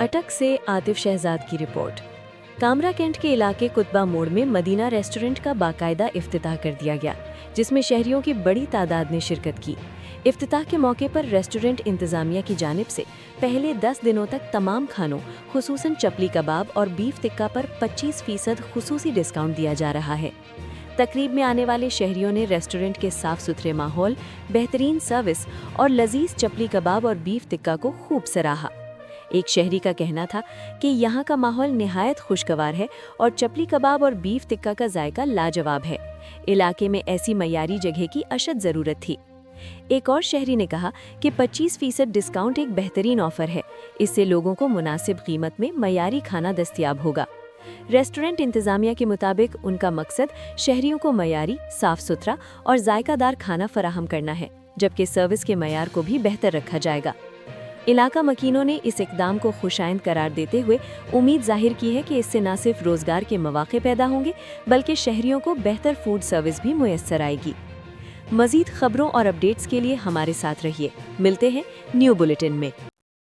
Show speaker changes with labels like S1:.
S1: अटक से आतिफ शहजाद की रिपोर्ट। कामरा कैंट के इलाके कुतबा मोड़ में मदीना रेस्टोरेंट का बाकायदा इफ्तिताह कर दिया गया, जिसमें शहरियों की बड़ी तादाद ने शिरकत की। इफ्तिताह के मौके पर रेस्टोरेंट इंतजामिया की जानिब से पहले 10 दिनों तक तमाम खानों खुसूसन चपली कबाब और बीफ टिक्का पर 25% खुसूसी डिस्काउंट दिया जा रहा है। तकरीब में आने वाले शहरियों ने रेस्टोरेंट के साफ सुथरे माहौल, बेहतरीन सर्विस और लजीज चपली कबाब और बीफ टिक्का को खूब सराहा। एक शहरी का कहना था कि यहाँ का माहौल निहायत खुशगवार है और चपली कबाब और बीफ टिक्का का जायका लाजवाब है। इलाके में ऐसी मयारी जगह की अशद ज़रूरत थी। एक और शहरी ने कहा कि 25% डिस्काउंट एक बेहतरीन ऑफर है। इससे लोगों को मुनासिब कीमत में मयारी खाना दस्तयाब होगा। रेस्टोरेंट इंतजामिया के मुताबिक उनका मकसद शहरियों को मयारी, साफ सुथरा और जायकादार खाना फराहम करना है, जबकि सर्विस के मयार को भी बेहतर रखा जाएगा। इलाका मकीनों ने इस इक़दाम को खुशाइंद करार देते हुए उम्मीद जाहिर की है कि इससे न सिर्फ रोजगार के मौके पैदा होंगे, बल्कि शहरियों को बेहतर फूड सर्विस भी मुयस्सर आएगी। मज़ीद खबरों और अपडेट्स के लिए हमारे साथ रहिए। मिलते हैं न्यू बुलेटिन में।